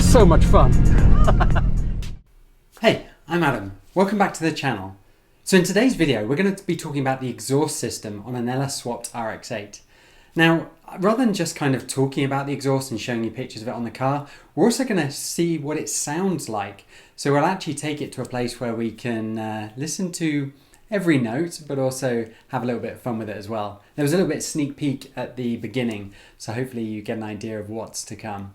was so much fun. Hey, I'm Adam. Welcome back to the channel. So in today's video, we're going to be talking about the exhaust system on an LS swapped RX-8. Now, rather than just kind of talking about the exhaust and showing you pictures of it on the car, we're also going to see what it sounds like. So we'll actually take it to a place where we can listen to every note, but also have a little bit of fun with it as well. There was a little bit of sneak peek at the beginning, so hopefully you get an idea of what's to come.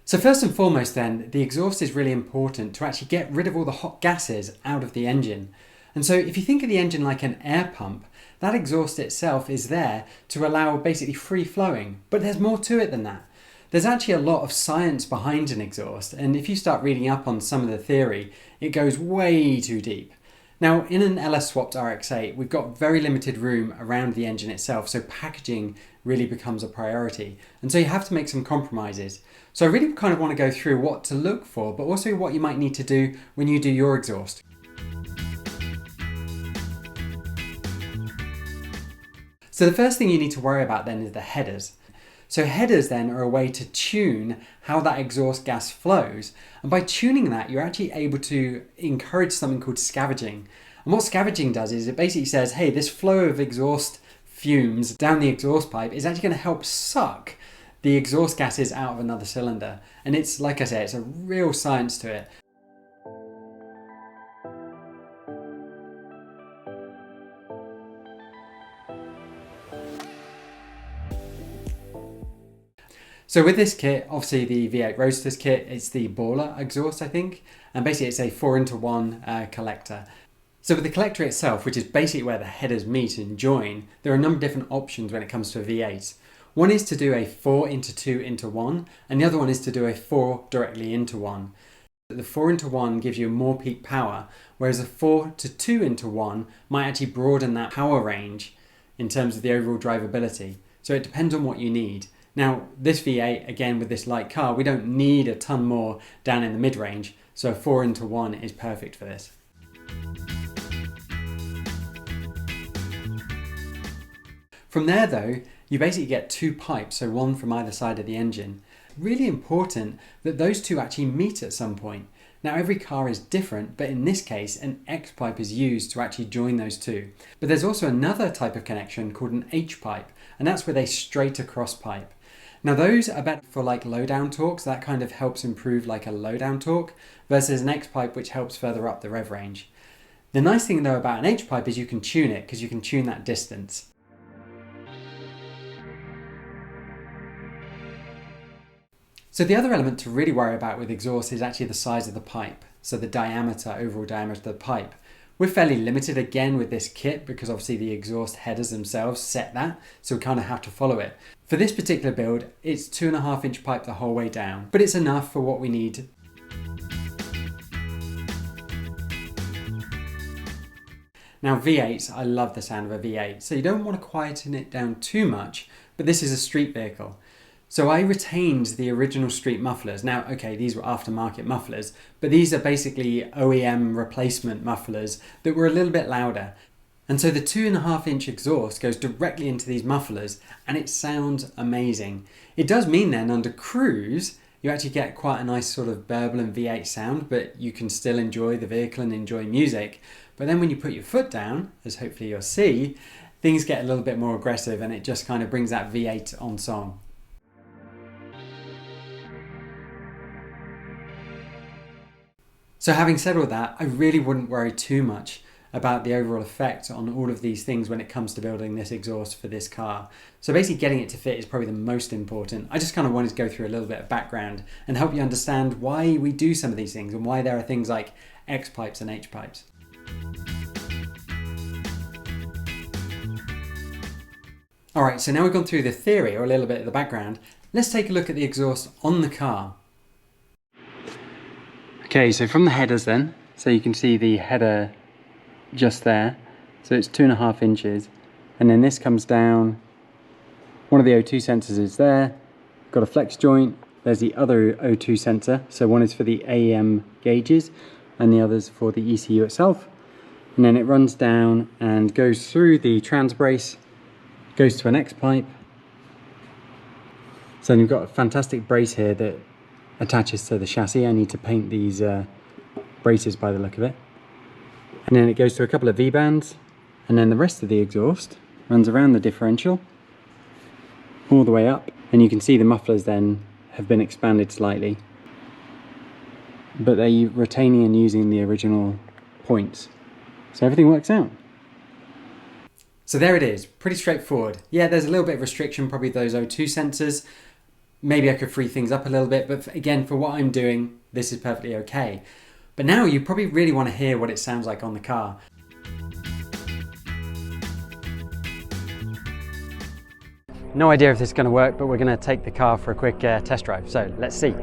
So first and foremost then, the exhaust is really important to actually get rid of all the hot gases out of the engine. And so if you think of the engine like an air pump, that exhaust itself is there to allow basically free flowing, but there's more to it than that. There's actually a lot of science behind an exhaust, and if you start reading up on some of the theory, it goes way too deep. Now, in an LS swapped RX-8, we've got very limited room around the engine itself, so packaging really becomes a priority. And so you have to make some compromises. So I really kind of want to go through what to look for, but also what you might need to do when you do your exhaust. So the first thing you need to worry about then is the headers. So headers then are a way to tune how that exhaust gas flows. And by tuning that, you're actually able to encourage something called scavenging. And what scavenging does is it basically says, hey, this flow of exhaust fumes down the exhaust pipe is actually going to help suck the exhaust gases out of another cylinder. And it's, like I say, it's a real science to it. So with this kit, obviously the V8 Roadsters kit, it's the baller exhaust, I think. And basically it's a 4-into-1 collector. So with the collector itself, which is basically where the headers meet and join, there are a number of different options when it comes to a V8. One is to do a 4-into-2-into-1, and the other one is to do a 4 directly into 1. The 4-into-1 gives you more peak power, whereas a 4-to-2-into-1 might actually broaden that power range in terms of the overall drivability. So it depends on what you need. Now, this V8, again with this light car, we don't need a ton more down in the mid-range, so a 4-into-1 is perfect for this. From there though, you basically get two pipes, so one from either side of the engine. Really important that those two actually meet at some point. Now every car is different, but in this case an X pipe is used to actually join those two. But there's also another type of connection called an H pipe, and that's with a straight across pipe. Now those are better for like low down torque, so that kind of helps improve like a low down torque, versus an X pipe which helps further up the rev range. The nice thing though about an H pipe is you can tune it, because you can tune that distance. So the other element to really worry about with exhaust is actually the size of the pipe, so the diameter, overall diameter of the pipe. We're fairly limited again with this kit because obviously the exhaust headers themselves set that, so we kind of have to follow it. For this particular build, it's 2.5-inch pipe the whole way down, but it's enough for what we need. Now V8s, I love the sound of a V8, so you don't want to quieten it down too much, but this is a street vehicle. So I retained the original street mufflers. Now, okay, these were aftermarket mufflers, but these are basically OEM replacement mufflers that were a little bit louder. And so the 2.5-inch exhaust goes directly into these mufflers and it sounds amazing. It does mean then under cruise, you actually get quite a nice sort of burbling V8 sound, but you can still enjoy the vehicle and enjoy music. But then when you put your foot down, as hopefully you'll see, things get a little bit more aggressive and it just kind of brings that V8 on song. So having said all that, I really wouldn't worry too much about the overall effect on all of these things when it comes to building this exhaust for this car. So basically getting it to fit is probably the most important. I just kind of wanted to go through a little bit of background and help you understand why we do some of these things and why there are things like X pipes and H pipes. Alright, so now we've gone through the theory or a little bit of the background, let's take a look at the exhaust on the car. Okay, so from the headers then, so you can see the header just there, so it's 2.5 inches, and then this comes down, one of the O2 sensors is there, got a flex joint, there's the other O2 sensor, so one is for the AEM gauges and the other's for the ECU itself, and then it runs down and goes through the trans brace, goes to an X pipe, So you've got a fantastic brace here that attaches to the chassis. I need to paint these braces by the look of it. And then it goes to a couple of V-bands, and then the rest of the exhaust runs around the differential all the way up, and you can see the mufflers then have been expanded slightly, but they're retaining and using the original points, so everything works out. So there it is, pretty straightforward. Yeah, there's a little bit of restriction, probably those O2 sensors. Maybe I could free things up a little bit, but again, for what I'm doing, this is perfectly okay. But now you probably really want to hear what it sounds like on the car. No idea if this is going to work, but we're going to take the car for a quick test drive. So let's see.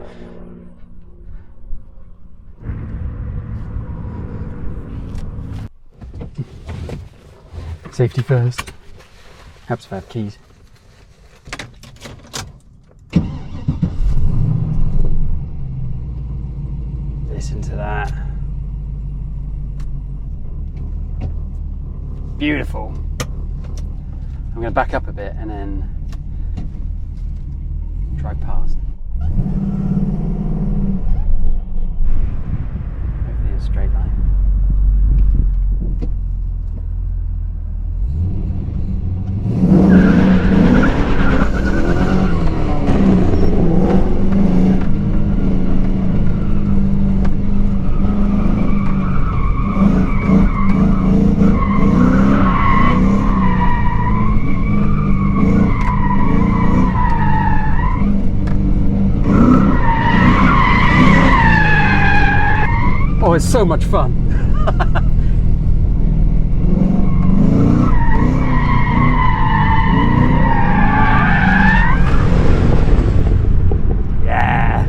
Safety first. Perhaps if I have keys. Listen to that. Beautiful. I'm going to back up a bit and then drive past. Hopefully in a straight line. Oh, it's so much fun. Yeah.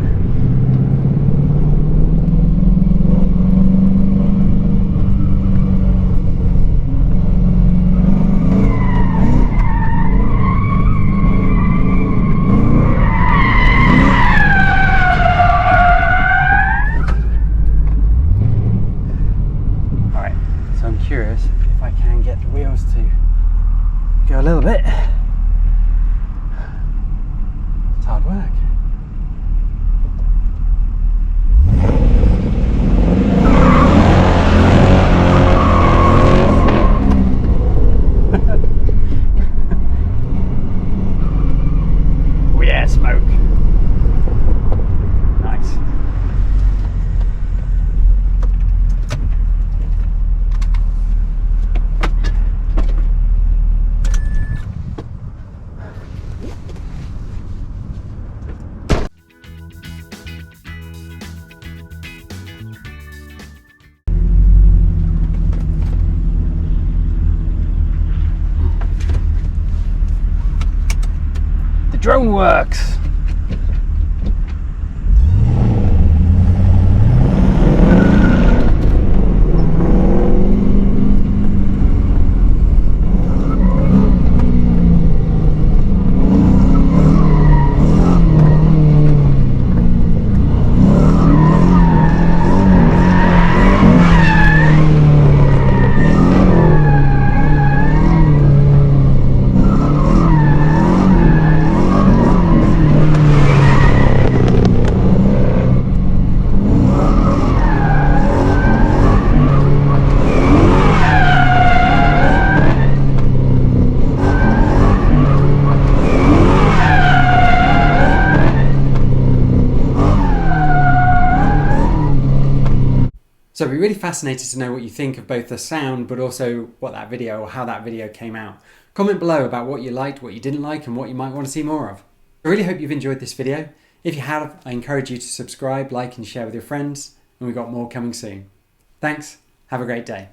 Curious if I can get the wheels to go a little bit. It's hard work. Oh yeah, smoke. Nice. Drone works. So I'd be really fascinated to know what you think of both the sound, but also what that video or how that video came out. Comment below about what you liked, what you didn't like, and what you might want to see more of. I really hope you've enjoyed this video. If you have, I encourage you to subscribe, like, and share with your friends, and we've got more coming soon. Thanks, have a great day.